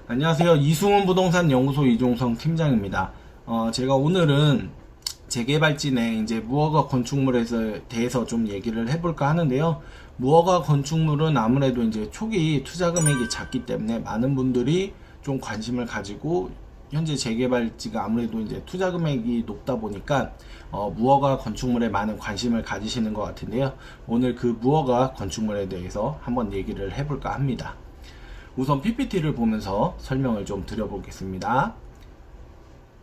안녕하세요. 이승훈 부동산 연구소 이종성 팀장입니다. 제가 오늘은 재개발지 내 이제 무허가 건축물에 대해서 좀 얘기를 해볼까 하는데요. 무허가 건축물은 아무래도 이제 초기 투자 금액이 작기 때문에 많은 분들이 좀 관심을 가지고 현재 재개발지가 아무래도 이제 투자 금액이 높다 보니까 무허가 건축물에 많은 관심을 가지시는 것 같은데요. 오늘 그 무허가 건축물에 대해서 한번 얘기를 해볼까 합니다. 우선 PPT를 보면서 설명을 좀 드려보겠습니다.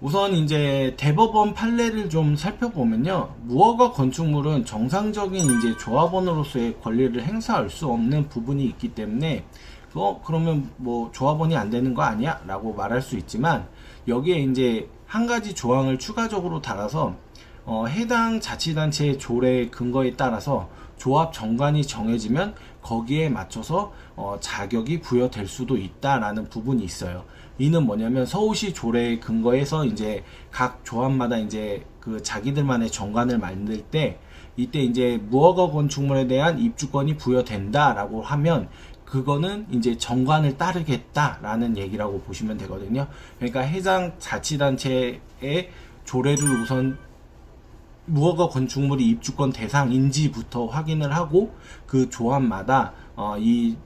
우선 이제 대법원 판례를 좀 살펴보면요. 무허가 건축물은 정상적인 이제 조합원으로서의 권리를 행사할 수 없는 부분이 있기 때문에 그러면 뭐 조합원이 안 되는 거 아니야? 라고 말할 수 있지만 여기에 이제 한 가지 조항을 추가적으로 달아서 해당 자치단체의 조례 근거에 따라서 조합 정관이 정해지면 거기에 맞춰서 자격이 부여될 수도 있다라는 부분이 있어요. 이는 뭐냐면 서울시 조례 근거에서 이제 각 조합마다 이제 그 자기들만의 정관을 만들 때 이때 이제 무허가 건축물에 대한 입주권이 부여된다라고 하면 그거는 이제 정관을 따르겠다라는 얘기라고 보시면 되거든요. 그러니까 해당 자치단체의 조례를 우선 무허가 건축물이 입주권 대상인지부터 확인을 하고 그 조합마다 이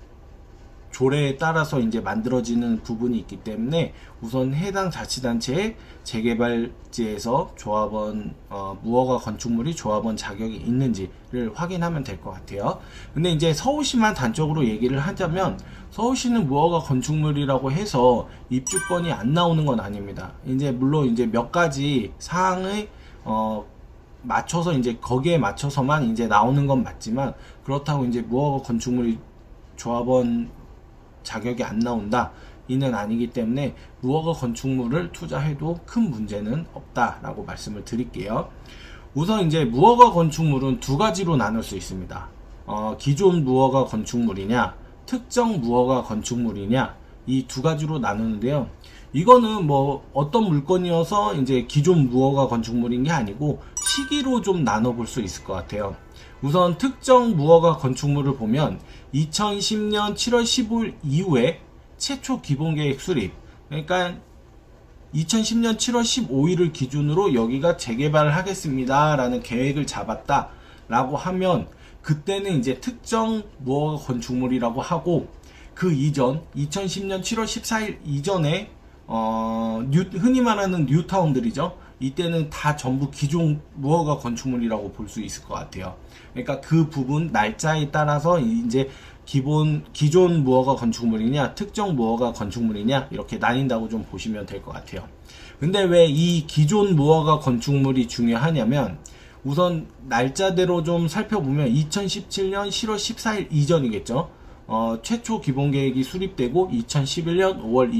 조례에 따라서 이제 만들어지는 부분이 있기 때문에 우선 해당 자치단체의 재개발지에서 조합원 무허가 건축물이 조합원 자격이 있는지를 확인하면 될 것 같아요. 근데 이제 서울시만 단적으로 얘기를 하자면 서울시는 무허가 건축물이라고 해서 입주권이 안 나오는 건 아닙니다. 이제 물론 이제 몇 가지 사항의 맞춰서 이제 거기에 맞춰서만 이제 나오는 건 맞지만 그렇다고 이제 무허가 건축물이 조합원 자격이 안 나온다 이는 아니기 때문에 무허가 건축물을 투자해도 큰 문제는 없다라고 말씀을 드릴게요. 우선 이제 무허가 건축물은 두 가지로 나눌 수 있습니다. 기존 무허가 건축물이냐 특정 무허가 건축물이냐 이 두 가지로 나누는데요. 이거는 뭐 어떤 물건이어서 이제 기존 무허가 건축물인 게 아니고 시기로 좀 나눠볼 수 있을 것 같아요. 우선 특정 무허가 건축물을 보면 2010년 7월 15일 이후에 최초 기본계획 수립, 그러니까 2010년 7월 15일을 기준으로 여기가 재개발을 하겠습니다 라는 계획을 잡았다 라고 하면 그때는 이제 특정 무허가 건축물이라고 하고 그 이전 2010년 7월 14일 이전에 흔히 말하는 뉴타운들이죠. 이때는 다 전부 기존 무허가 건축물이라고 볼 수 있을 것 같아요. 그러니까 그 부분 날짜에 따라서 이제 기존 무허가 건축물이냐 특정 무허가 건축물이냐 이렇게 나뉜다고 좀 보시면 될 것 같아요. 근데 왜 이 기존 무허가 건축물이 중요하냐면 우선 날짜대로 좀 살펴보면 2017년 7월 14일 이전이겠죠. 최초 기본계획이 수립되고 2011년 5월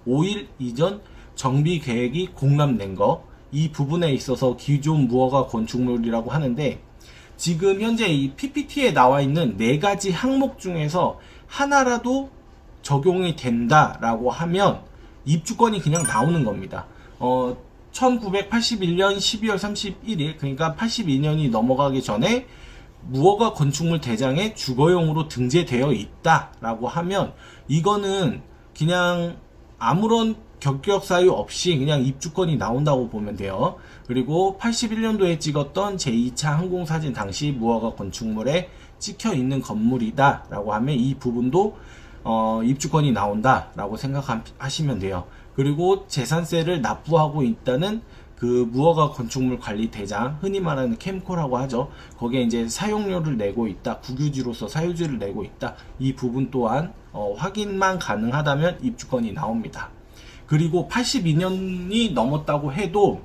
25일 이전 정비계획이 공람된 거, 이 부분에 있어서 기존 무허가 건축물이라고 하는데 지금 현재 이 PPT에 나와 있는 네 가지 항목 중에서 하나라도 적용이 된다라고 하면 입주권이 그냥 나오는 겁니다. 1981년 12월 31일 그러니까 82년이 넘어가기 전에 무허가 건축물 대장에 주거용으로 등재되어 있다라고 하면 이거는 그냥 아무런 격격 사유 없이 그냥 입주권이 나온다고 보면 돼요. 그리고 81년도에 찍었던 제2차 항공사진 당시 무허가 건축물에 찍혀 있는 건물이다 라고 하면 이 부분도 입주권이 나온다 라고 생각하시면 돼요. 그리고 재산세를 납부하고 있다는 그 무허가 건축물 관리 대장, 흔히 말하는 캠코라고 하죠. 거기에 이제 사용료를 내고 있다, 국유지로서 사유지를 내고 있다. 이 부분 또한 확인만 가능하다면 입주권이 나옵니다. 그리고 82년이 넘었다고 해도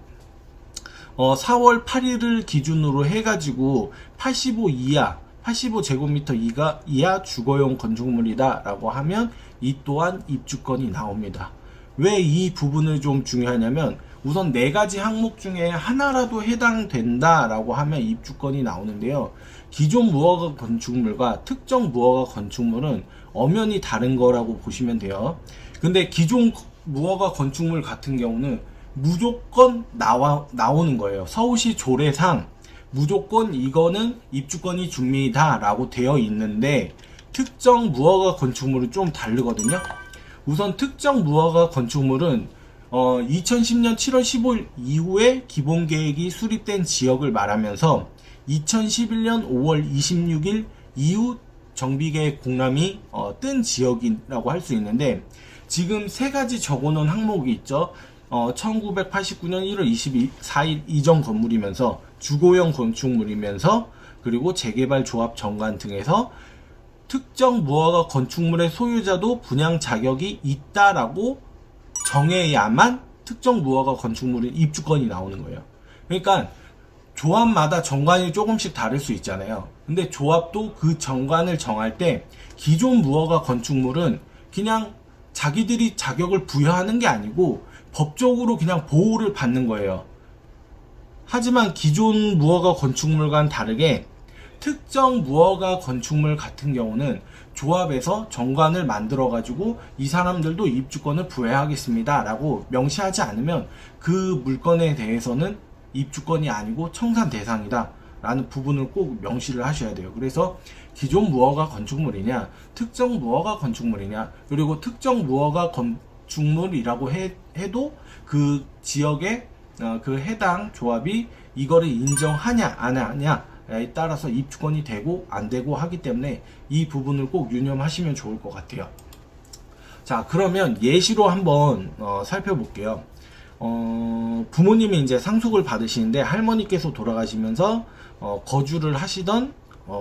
4월 8일을 기준으로 해가지고 85제곱미터 이하 주거용 건축물이다 라고 하면 이 또한 입주권이 나옵니다. 왜 이 부분을 좀 중요하냐면 우선 네 가지 항목 중에 하나라도 해당된다 라고 하면 입주권이 나오는데요. 기존 무허가 건축물과 특정 무허가 건축물은 엄연히 다른 거라고 보시면 돼요. 근데 기존 무허가 건축물 같은 경우는 무조건 나오는 거예요. 서울시 조례상 무조건 이거는 입주권이 줍니다 라고 되어 있는데 특정 무허가 건축물은 좀 다르거든요. 우선 특정 무허가 건축물은 2010년 7월 15일 이후에 기본계획이 수립된 지역을 말하면서 2011년 5월 26일 이후 정비계획 공람이 뜬 지역이라고 할 수 있는데, 지금 세 가지 적어놓은 항목이 있죠. 1989년 1월 24일 이전 건물이면서 주거용 건축물이면서 그리고 재개발 조합 정관 등에서 특정 무허가 건축물의 소유자도 분양 자격이 있다라고 정해야만 특정 무허가 건축물은 입주권이 나오는 거예요. 그러니까 조합마다 정관이 조금씩 다를 수 있잖아요. 근데 조합도 그 정관을 정할 때 기존 무허가 건축물은 그냥 자기들이 자격을 부여하는 게 아니고 법적으로 그냥 보호를 받는 거예요. 하지만 기존 무허가 건축물과는 다르게 특정 무허가 건축물 같은 경우는 조합에서 정관을 만들어 가지고 이 사람들도 입주권을 부여하겠습니다 라고 명시하지 않으면 그 물건에 대해서는 입주권이 아니고 청산 대상이다 라는 부분을 꼭 명시를 하셔야 돼요. 그래서 기존 무허가 건축물이냐 특정 무허가 건축물이냐, 그리고 특정 무허가 건축물이라고 해도 그 지역의 그 해당 조합이 이거를 인정하냐 안 하냐에 따라서 입주권이 되고 안 되고 하기 때문에 이 부분을 꼭 유념하시면 좋을 것 같아요. 자, 그러면 예시로 한번 살펴볼게요. 부모님이 이제 상속을 받으시는데 할머니께서 돌아가시면서 거주를 하시던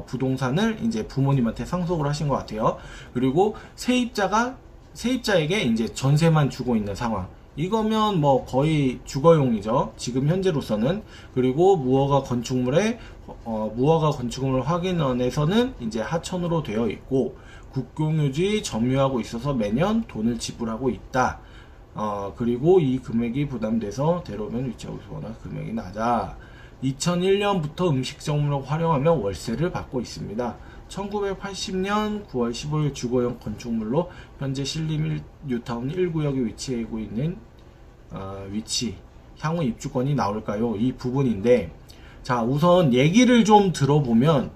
부동산을 이제 부모님한테 상속을 하신 것 같아요. 그리고 세입자에게 이제 전세만 주고 있는 상황. 이거면 뭐 거의 주거용이죠. 지금 현재로서는. 그리고 무허가 건축물 확인원에서는 이제 하천으로 되어 있고 국공유지 점유하고 있어서 매년 돈을 지불하고 있다. 그리고 이 금액이 부담돼서 대로변 위치하고 워낙 금액이 낮아. 2001년부터 음식점으로 활용하며 월세를 받고 있습니다. 1980년 9월 15일 주거용 건축물로 현재 신림 뉴타운 1구역에 위치하고 있는 위치, 향후 입주권이 나올까요? 이 부분인데, 자, 우선 얘기를 좀 들어보면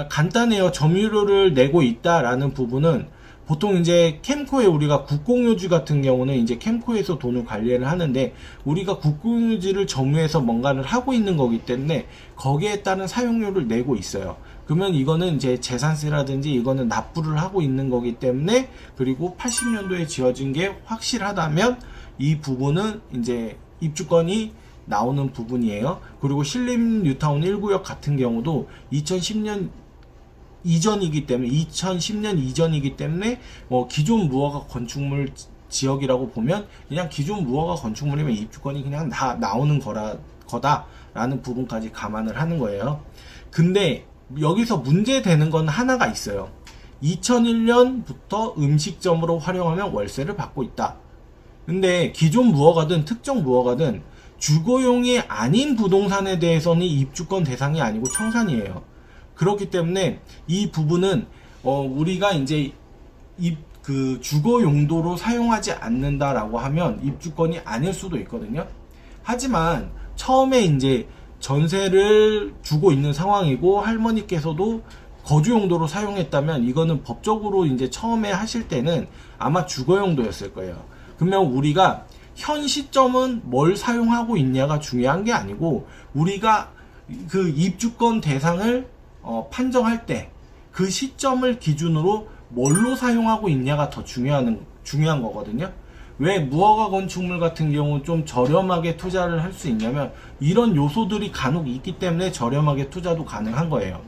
간단해요. 점유료를 내고 있다라는 부분은 보통 이제 캠코에 우리가 국공유지 같은 경우는 이제 캠코에서 돈을 관리를 하는데, 우리가 국공유지를 점유해서 뭔가를 하고 있는 거기 때문에 거기에 따른 사용료를 내고 있어요. 그러면 이거는 이제 재산세라든지 이거는 납부를 하고 있는 거기 때문에, 그리고 80년도에 지어진 게 확실하다면 이 부분은 이제 입주권이 나오는 부분이에요. 그리고 신림 뉴타운 1구역 같은 경우도 2010년 이전이기 때문에 기존 무허가 건축물 지역이라고 보면 그냥 기존 무허가 건축물이면 입주권이 그냥 다 나오는 거다라는 부분까지 감안을 하는 거예요. 근데 여기서 문제되는 건 하나가 있어요. 2001년부터 음식점으로 활용하면 월세를 받고 있다. 근데 기존 무허가든 특정 무허가든 주거용이 아닌 부동산에 대해서는 입주권 대상이 아니고 청산이에요. 그렇기 때문에 이 부분은 우리가 이제 그 주거 용도로 사용하지 않는다라고 하면 입주권이 아닐 수도 있거든요. 하지만 처음에 이제 전세를 주고 있는 상황이고 할머니께서도 거주 용도로 사용했다면 이거는 법적으로 이제 처음에 하실 때는 아마 주거 용도였을 거예요. 그러면 우리가 현 시점은 뭘 사용하고 있냐가 중요한 게 아니고, 우리가 그 입주권 대상을 판정할 때 그 시점을 기준으로 뭘로 사용하고 있냐가 더 중요한 거거든요. 왜 무허가 건축물 같은 경우 좀 저렴하게 투자를 할 수 있냐면 이런 요소들이 간혹 있기 때문에 저렴하게 투자도 가능한 거예요.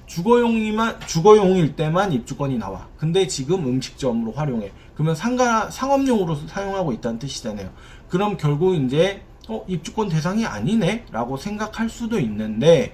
주거용일 때만 입주권이 나와. 근데 지금 음식점으로 활용해. 그러면 상업용으로 사용하고 있다는 뜻이잖아요. 그럼 결국 이제 입주권 대상이 아니네 라고 생각할 수도 있는데,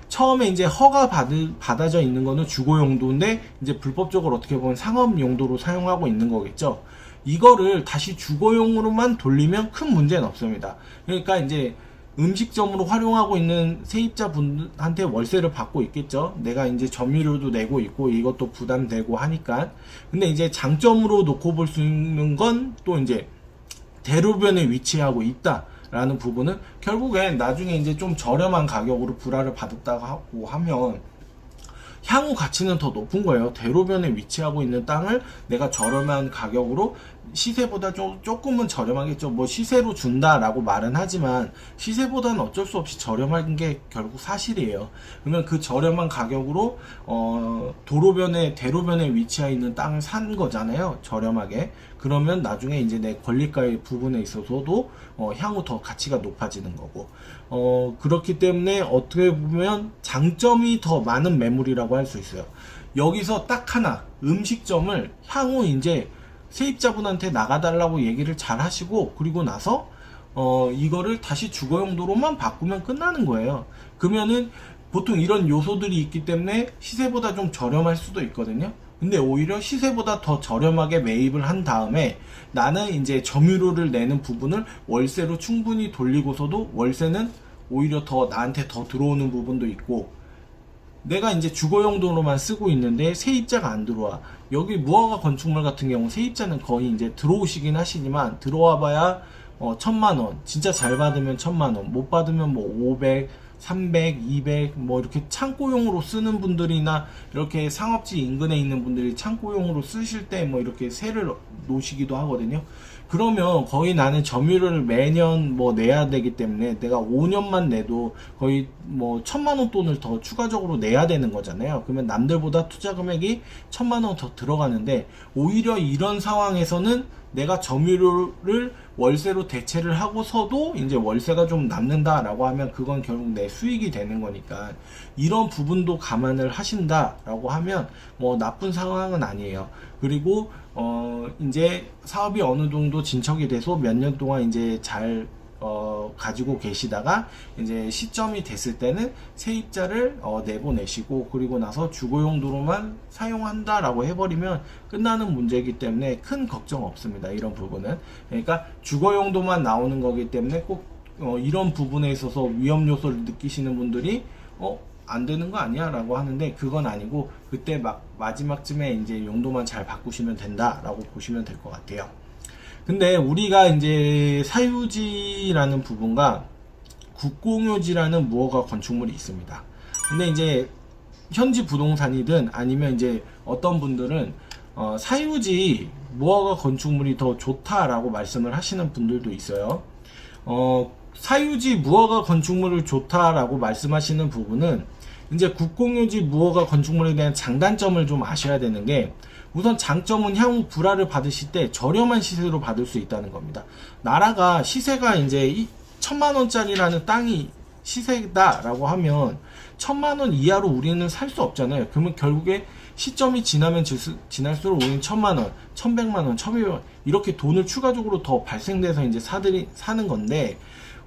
처음에 이제 허가 받아져 있는 거는 주거 용도인데 이제 불법적으로 어떻게 보면 상업 용도로 사용하고 있는 거겠죠. 이거를 다시 주거용으로만 돌리면 큰 문제는 없습니다. 그러니까 이제 음식점으로 활용하고 있는 세입자분한테 월세를 받고 있겠죠. 내가 이제 점유료도 내고 있고 이것도 부담되고 하니까. 근데 이제 장점으로 놓고 볼 수 있는 건 또 이제 대로변에 위치하고 있다 라는 부분은 결국엔 나중에 이제 좀 저렴한 가격으로 불화를 받았다고 하면 향후 가치는 더 높은 거예요. 대로변에 위치하고 있는 땅을 내가 저렴한 가격으로 시세보다 조금은 저렴하겠죠. 뭐 시세로 준다라고 말은 하지만 시세보다는 어쩔 수 없이 저렴한 게 결국 사실이에요. 그러면 그 저렴한 가격으로 대로변에 위치해 있는 땅을 산 거잖아요. 저렴하게. 그러면 나중에 이제 내 권리가의 부분에 있어서도 향후 더 가치가 높아지는 거고, 그렇기 때문에 어떻게 보면 장점이 더 많은 매물이라고 할 수 있어요. 여기서 딱 하나 음식점을 향후 이제 세입자분한테 나가달라고 얘기를 잘 하시고, 그리고 나서 이거를 다시 주거용도로만 바꾸면 끝나는 거예요. 그러면은 보통 이런 요소들이 있기 때문에 시세보다 좀 저렴할 수도 있거든요. 근데 오히려 시세보다 더 저렴하게 매입을 한 다음에 나는 이제 점유료를 내는 부분을 월세로 충분히 돌리고서도 월세는 오히려 더 나한테 더 들어오는 부분도 있고, 내가 이제 주거용도로만 쓰고 있는데 세입자가 안 들어와. 여기 무허가 건축물 같은 경우 세입자는 거의 이제 들어오시긴 하시지만 들어와봐야 1,000만원, 진짜 잘 받으면 1,000만원, 못 받으면 뭐 500, 300, 200, 뭐 이렇게 창고용으로 쓰는 분들이나 이렇게 상업지 인근에 있는 분들이 창고용으로 쓰실 때 뭐 이렇게 세를 놓으시기도 하거든요. 그러면 거의 나는 점유료를 매년 뭐 내야 되기 때문에 내가 5년만 내도 거의 뭐 1,000만원 돈을 더 추가적으로 내야 되는 거잖아요. 그러면 남들보다 투자 금액이 1,000만원 더 들어가는데, 오히려 이런 상황에서는 내가 점유료를 월세로 대체를 하고서도 이제 월세가 좀 남는다라고 하면 그건 결국 내 수익이 되는 거니까, 이런 부분도 감안을 하신다라고 하면 뭐 나쁜 상황은 아니에요. 그리고 이제 사업이 어느 정도 진척이 돼서 몇 년 동안 이제 잘 가지고 계시다가 이제 시점이 됐을 때는 세입자를 내보내시고, 그리고 나서 주거용도로만 사용한다라고 해버리면 끝나는 문제이기 때문에 큰 걱정 없습니다. 이런 부분은. 그러니까 주거용도만 나오는 거기 때문에 꼭 이런 부분에 있어서 위험 요소를 느끼시는 분들이 안 되는 거 아니야? 라고 하는데, 그건 아니고 그때 막 마지막쯤에 이제 용도만 잘 바꾸시면 된다라고 보시면 될 것 같아요. 근데 우리가 이제 사유지라는 부분과 국공유지라는 무허가 건축물이 있습니다. 근데 이제 현지 부동산이든 아니면 이제 어떤 분들은 사유지 무허가 건축물이 더 좋다라고 말씀을 하시는 분들도 있어요. 사유지 무허가 건축물을 좋다라고 말씀하시는 부분은 이제 국공유지 무허가 건축물에 대한 장단점을 좀 아셔야 되는 게, 우선 장점은 향후 불화를 받으실 때 저렴한 시세로 받을 수 있다는 겁니다. 나라가 시세가 이제 1,000만원짜리라는 땅이 시세다라고 하면 1,000만원 이하로 우리는 살 수 없잖아요. 그러면 결국에 시점이 지나면 지날수록 우리는 1,000만원, 1,100만원, 1,200만원 이렇게 돈을 추가적으로 더 발생돼서 이제 사는 건데,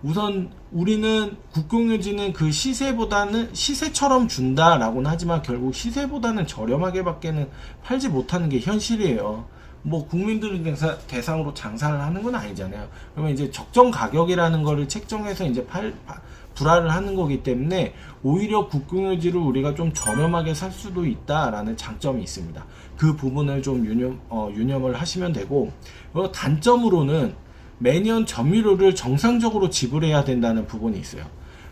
우선 우리는 국공유지는 그 시세보다는 시세처럼 준다라고는 하지만 결국 시세보다는 저렴하게 밖에는 팔지 못하는 게 현실이에요. 뭐 국민들을 대상으로 장사를 하는 건 아니잖아요. 그러면 이제 적정 가격이라는 거를 책정해서 이제 불화를 하는 거기 때문에 오히려 국공유지를 우리가 좀 저렴하게 살 수도 있다라는 장점이 있습니다. 그 부분을 좀 유념을 하시면 되고, 단점으로는 매년 점유료를 정상적으로 지불해야 된다는 부분이 있어요.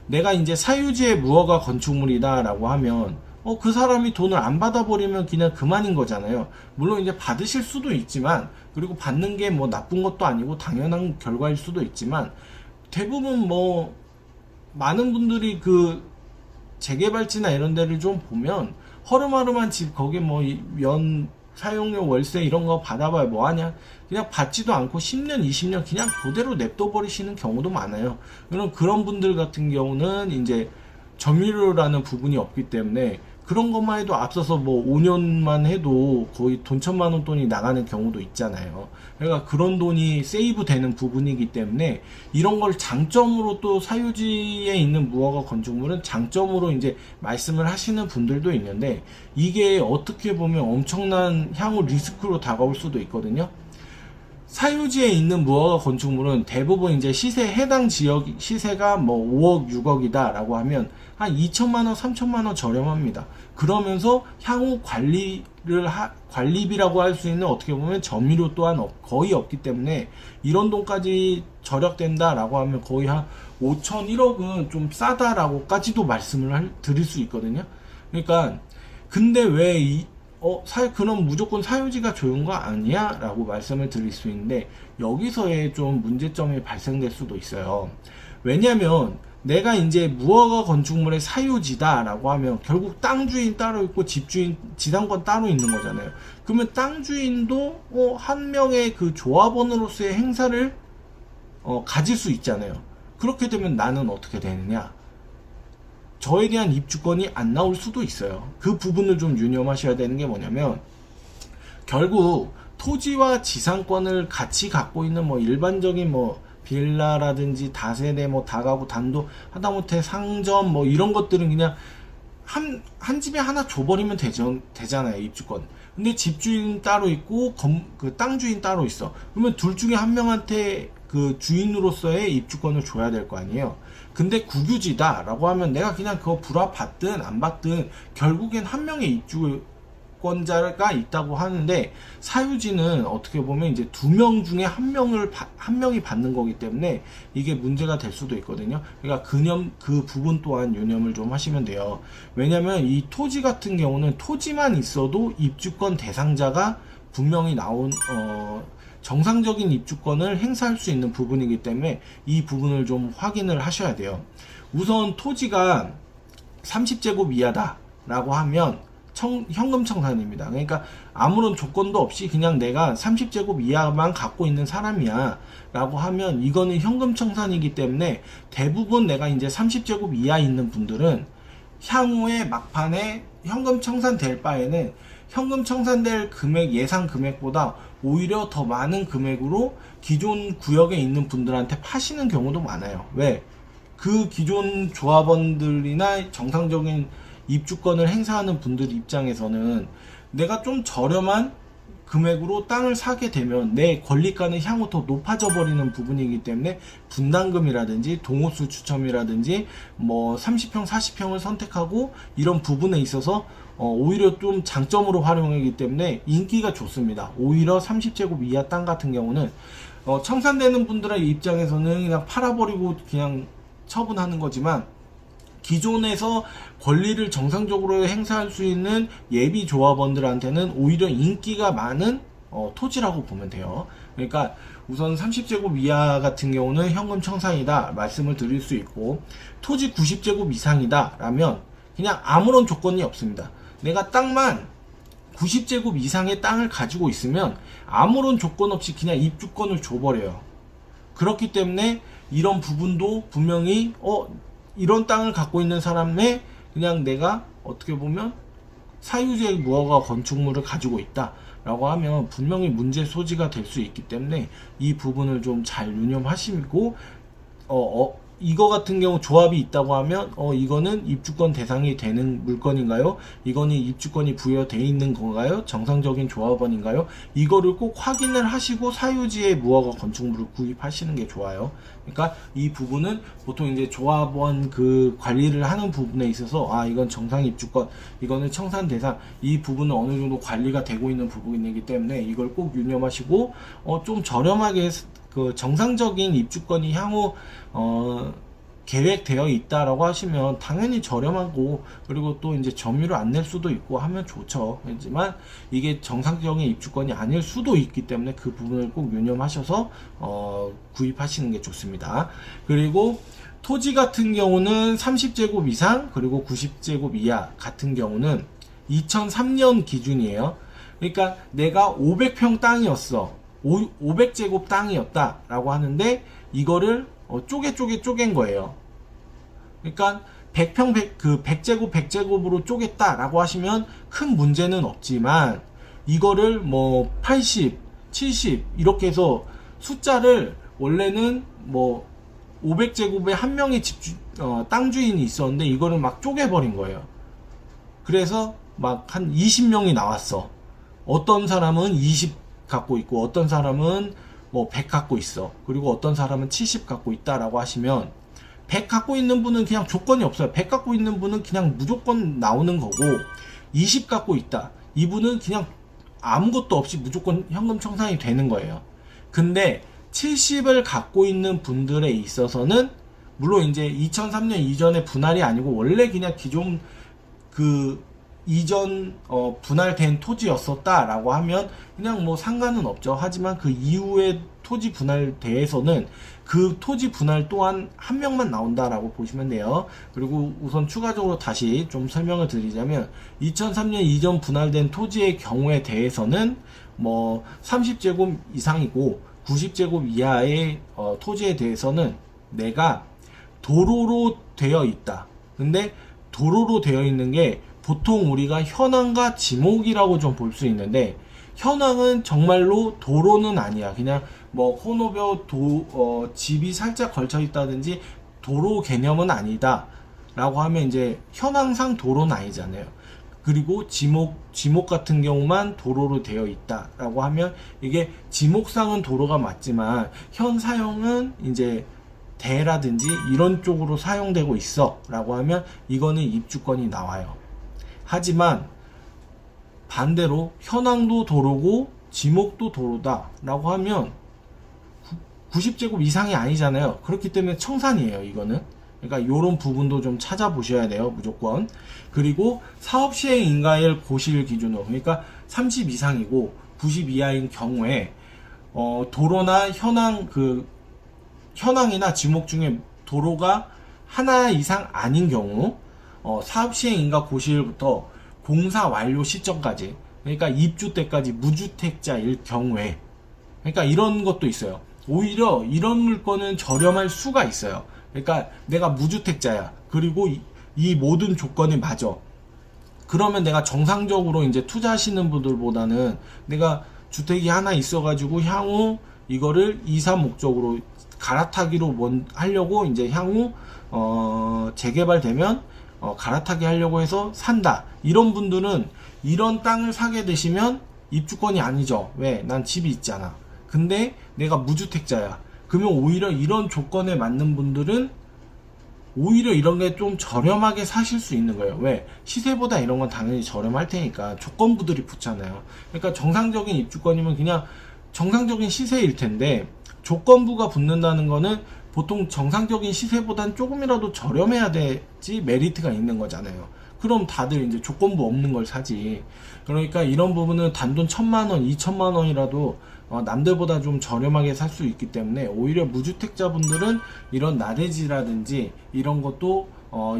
내가 이제 사유지의 무허가 건축물이다 라고 하면 그 사람이 돈을 안 받아버리면 그냥 그만인 거잖아요. 물론 이제 받으실 수도 있지만, 그리고 받는 게 뭐 나쁜 것도 아니고 당연한 결과일 수도 있지만, 대부분 뭐 많은 분들이 그 재개발지나 이런 데를 좀 보면 허름허름한 집, 거기 뭐 사용료 월세 이런 거 받아봐야 뭐하냐, 그냥 받지도 않고 10년 20년 그냥 그대로 냅둬 버리시는 경우도 많아요. 그런 분들 같은 경우는 이제 점유료라는 부분이 없기 때문에 그런 것만 해도 앞서서 뭐 5년만 해도 거의 돈 1,000만원 돈이 나가는 경우도 있잖아요. 그러니까 그런 돈이 세이브 되는 부분이기 때문에 이런 걸 장점으로, 또 사유지에 있는 무허가 건축물은 장점으로 이제 말씀을 하시는 분들도 있는데, 이게 어떻게 보면 엄청난 향후 리스크로 다가올 수도 있거든요. 사유지에 있는 무허가 건축물은 대부분 이제 해당 지역 시세가 뭐 5억, 6억이다 라고 하면 한 2천만원, 3천만원 저렴합니다. 그러면서 향후 관리비라고 할 수 있는 어떻게 보면 점유료 또한 거의 없기 때문에 이런 돈까지 절약된다 라고 하면 거의 한 5천, 1억은 좀 싸다라고까지도 말씀을 드릴 수 있거든요. 그러니까 근데 왜 그럼 무조건 사유지가 좋은 거 아니야? 라고 말씀을 드릴 수 있는데, 여기서의 좀 문제점이 발생될 수도 있어요. 왜냐면, 내가 이제 무허가 건축물의 사유지다 라고 하면 결국 땅 주인 따로 있고 집주인, 지상권 따로 있는 거잖아요. 그러면 땅 주인도 한 명의 그 조합원으로서의 행사를 가질 수 있잖아요. 그렇게 되면 나는 어떻게 되느냐? 저에 대한 입주권이 안 나올 수도 있어요. 그 부분을 좀 유념하셔야 되는 게 뭐냐면, 결국 토지와 지상권을 같이 갖고 있는 일반적인 빌라라든지 다세대 다가구 단독 하다못해 상점 이런 것들은 그냥 한 집에 하나 줘버리면 되잖아요, 입주권. 근데 집주인 따로 있고 그 땅 주인 따로 있어. 그러면 둘 중에 한 명한테 그 주인으로서의 입주권을 줘야 될 거 아니에요. 근데 국유지다 라고 하면 내가 그냥 그거 불합 받든 안 받든 결국엔 한 명의 입주권자가 있다고 하는데, 사유지는 어떻게 보면 이제 두 명 중에 한 명이 받는 거기 때문에 이게 문제가 될 수도 있거든요. 그러니까 그 부분 또한 유념을 좀 하시면 돼요. 왜냐면 이 토지 같은 경우는 토지만 있어도 입주권 대상자가 분명히 정상적인 입주권을 행사할 수 있는 부분이기 때문에 이 부분을 좀 확인을 하셔야 돼요. 우선 토지가 30제곱 이하다 라고 하면 현금 청산입니다. 그러니까 아무런 조건도 없이 그냥 내가 30제곱 이하만 갖고 있는 사람이야 라고 하면 이거는 현금 청산이기 때문에, 대부분 내가 이제 30제곱 이하 있는 분들은 향후에 막판에 현금 청산될 바에는 현금 청산될 예상 금액보다 오히려 더 많은 금액으로 기존 구역에 있는 분들한테 파시는 경우도 많아요. 왜? 그 기존 조합원들이나 정상적인 입주권을 행사하는 분들 입장에서는 내가 좀 저렴한 금액으로 땅을 사게 되면 내 권리가는 향후 더 높아져 버리는 부분이기 때문에, 분담금이라든지 동호수 추첨이라든지 30평 40평을 선택하고 이런 부분에 있어서 오히려 좀 장점으로 활용하기 때문에 인기가 좋습니다. 오히려 30제곱 이하 땅 같은 경우는 청산되는 분들의 입장에서는 그냥 팔아버리고 그냥 처분하는 거지만, 기존에서 권리를 정상적으로 행사할 수 있는 예비 조합원들한테는 오히려 인기가 많은 토지라고 보면 돼요. 그러니까 우선 30제곱 이하 같은 경우는 현금 청산이다 말씀을 드릴 수 있고, 토지 90제곱 이상이다 라면 그냥 아무런 조건이 없습니다. 내가 땅만 90제곱 이상의 땅을 가지고 있으면 아무런 조건 없이 그냥 입주권을 줘버려요. 그렇기 때문에 이런 부분도 분명히 이런 땅을 갖고 있는 사람의 그냥 내가 어떻게 보면 사유지의 무허가 건축물을 가지고 있다 라고 하면 분명히 문제 소지가 될 수 있기 때문에 이 부분을 좀 잘 유념하시고, 이거 같은 경우 조합이 있다고 하면 이거는 입주권 대상이 되는 물건인가요? 이거는 입주권이 부여되어 있는 건가요? 정상적인 조합원인가요? 이거를 꼭 확인을 하시고 사유지의 무허가 건축물을 구입하시는 게 좋아요. 그러니까 이 부분은 보통 이제 조합원 그 관리를 하는 부분에 있어서 이건 정상 입주권, 이거는 청산 대상, 이 부분은 어느 정도 관리가 되고 있는 부분이기 때문에 이걸 꼭 유념하시고, 좀 저렴하게 그 정상적인 입주권이 향후 계획되어 있다라고 하시면 당연히 저렴하고, 그리고 또 이제 점유를 안 낼 수도 있고 하면 좋죠. 하지만 이게 정상적인 입주권이 아닐 수도 있기 때문에 그 부분을 꼭 유념하셔서 구입하시는 게 좋습니다. 그리고 토지 같은 경우는 30제곱 이상 그리고 90제곱 이하 같은 경우는 2003년 기준이에요. 그러니까 내가 500평 땅이었어. 500제곱 땅이었다 라고 하는데 이거를 쪼갠 거예요. 그러니까 100제곱 100제곱으로 쪼갰다 라고 하시면 큰 문제는 없지만, 이거를 80, 70 이렇게 해서 숫자를 원래는 500제곱에 한 명의 땅 주인이 있었는데 이거를 막 쪼개버린 거예요. 그래서 막 한 20명이 나왔어. 어떤 사람은 20 갖고 있고 어떤 사람은 100 갖고 있어. 그리고 어떤 사람은 70 갖고 있다라고 하시면, 100 갖고 있는 분은 그냥 조건이 없어요. 100 갖고 있는 분은 그냥 무조건 나오는 거고, 20 갖고 있다, 이분은 그냥 아무것도 없이 무조건 현금 청산이 되는 거예요. 근데 70을 갖고 있는 분들에 있어서는 물론 이제 2003년 이전의 분할이 아니고 원래 그냥 기존 그 이전 분할된 토지였었다라고 하면 그냥 뭐 상관은 없죠. 하지만 그 이후에 토지 분할대에서는 그 토지 분할 또한 한 명만 나온다라고 보시면 돼요. 그리고 우선 추가적으로 다시 좀 설명을 드리자면 2003년 이전 분할된 토지의 경우에 대해서는 뭐 30제곱 이상이고 90제곱 이하의 토지에 대해서는 내가 도로로 되어 있다. 근데 도로로 되어 있는 게 보통 우리가 현황과 지목이라고 좀 볼 수 있는데, 현황은 정말로 도로는 아니야. 그냥 뭐 혼호뼈 집이 살짝 걸쳐 있다든지 도로 개념은 아니다 라고 하면 이제 현황상 도로는 아니잖아요. 그리고 지목 같은 경우만 도로로 되어 있다 라고 하면 이게 지목상은 도로가 맞지만 현 사용은 이제 대라든지 이런 쪽으로 사용되고 있어 라고 하면 이거는 입주권이 나와요. 하지만 반대로 현황도 도로고 지목도 도로다 라고 하면 90제곱 이상이 아니잖아요. 그렇기 때문에 청산이에요, 이거는. 그러니까 이런 부분도 좀 찾아보셔야 돼요, 무조건. 그리고 사업 시행 인가일 고시일 기준으로, 그러니까 30 이상이고 90 이하인 경우에 도로나 현황이나 지목 중에 도로가 하나 이상 아닌 경우, 사업 시행 인가 고시일부터 공사 완료 시점까지, 그러니까 입주 때까지 무주택자일 경우에, 그러니까 이런 것도 있어요. 오히려 이런 물건은 저렴할 수가 있어요. 그러니까 내가 무주택자야. 그리고 이 모든 조건이 맞아. 그러면 내가 정상적으로 이제 투자하시는 분들보다는 내가 주택이 하나 있어가지고 향후 이거를 2, 3 목적으로 갈아타기로 하려고 이제 향후 재개발되면 갈아타기 하려고 해서 산다. 이런 분들은 이런 땅을 사게 되시면 입주권이 아니죠. 왜? 난 집이 있잖아. 근데 내가 무주택자야. 그러면 오히려 이런 조건에 맞는 분들은 오히려 이런 게 좀 저렴하게 사실 수 있는 거예요. 왜? 시세보다 이런 건 당연히 저렴할 테니까 조건부들이 붙잖아요. 그러니까 정상적인 입주권이면 그냥 정상적인 시세일 텐데 조건부가 붙는다는 거는 보통 정상적인 시세보단 조금이라도 저렴해야 되지 메리트가 있는 거잖아요. 그럼 다들 이제 조건부 없는 걸 사지. 그러니까 이런 부분은 단돈 1,000만원, 2,000만원이라도 남들보다 좀 저렴하게 살 수 있기 때문에 오히려 무주택자분들은 이런 나대지라든지 이런 것도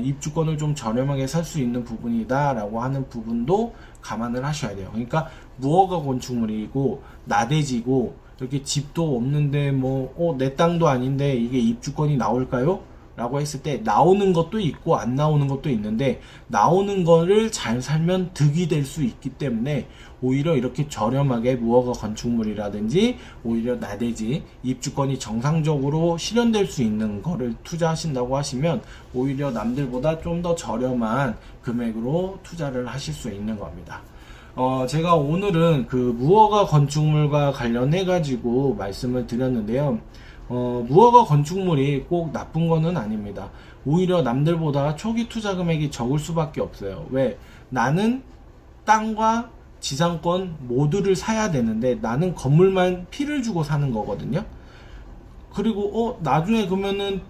입주권을 좀 저렴하게 살 수 있는 부분이다 라고 하는 부분도 감안을 하셔야 돼요. 그러니까 무허가 건축물이고 나대지고 이렇게 집도 없는데 내 땅도 아닌데 이게 입주권이 나올까요? 라고 했을 때 나오는 것도 있고 안 나오는 것도 있는데 나오는 거를 잘 살면 득이 될 수 있기 때문에 오히려 이렇게 저렴하게 무허가 건축물이라든지 오히려 나대지 입주권이 정상적으로 실현될 수 있는 거를 투자하신다고 하시면 오히려 남들보다 좀 더 저렴한 금액으로 투자를 하실 수 있는 겁니다. 제가 오늘은 그 무허가 건축물과 관련해 가지고 말씀을 드렸는데요. 무허가 건축물이 꼭 나쁜 거는 아닙니다. 오히려 남들보다 초기 투자 금액이 적을 수밖에 없어요. 왜? 나는 땅과 지상권 모두를 사야 되는데 나는 건물만 피를 주고 사는 거거든요. 그리고 나중에 그러면은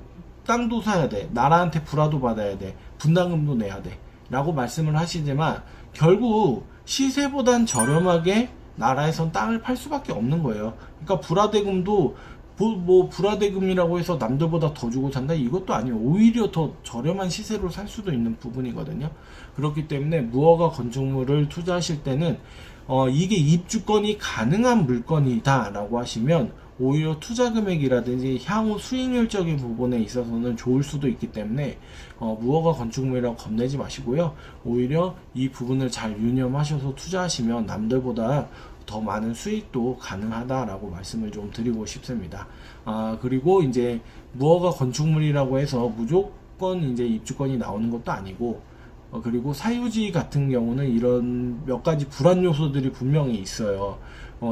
땅도 사야 돼. 나라한테 불화도 받아야 돼. 분담금도 내야 돼. 라고 말씀을 하시지만 결국 시세보단 저렴하게 나라에선 땅을 팔 수밖에 없는 거예요. 그러니까 불화대금도 불화대금이라고 해서 남들보다 더 주고 산다? 이것도 아니에요. 오히려 더 저렴한 시세로 살 수도 있는 부분이거든요. 그렇기 때문에 무허가 건축물을 투자하실 때는 이게 입주권이 가능한 물건이다 라고 하시면 오히려 투자 금액이라든지 향후 수익률적인 부분에 있어서는 좋을 수도 있기 때문에 무허가 건축물이라고 겁내지 마시고요. 오히려 이 부분을 잘 유념하셔서 투자하시면 남들보다 더 많은 수익도 가능하다라고 말씀을 좀 드리고 싶습니다. 그리고 이제 무허가 건축물이라고 해서 무조건 이제 입주권이 나오는 것도 아니고, 그리고 사유지 같은 경우는 이런 몇 가지 불안 요소들이 분명히 있어요.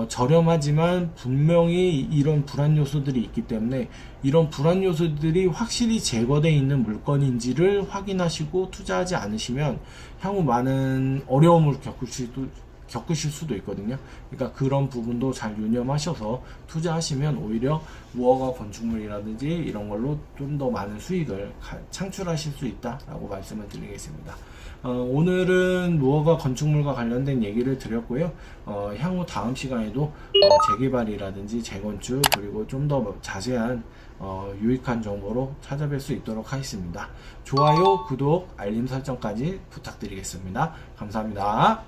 저렴하지만 분명히 이런 불안 요소들이 있기 때문에 이런 불안 요소들이 확실히 제거되어 있는 물건인지를 확인하시고 투자하지 않으시면 향후 많은 어려움을 겪으실 수도 있거든요. 그러니까 그런 부분도 잘 유념하셔서 투자하시면 오히려 무허가 건축물이라든지 이런 걸로 좀 더 많은 수익을 창출하실 수 있다라고 말씀을 드리겠습니다. 오늘은 무허가 건축물과 관련된 얘기를 드렸고요. 향후 다음 시간에도 재개발이라든지 재건축 그리고 좀 더 자세한 유익한 정보로 찾아뵐 수 있도록 하겠습니다. 좋아요, 구독, 알림 설정까지 부탁드리겠습니다. 감사합니다.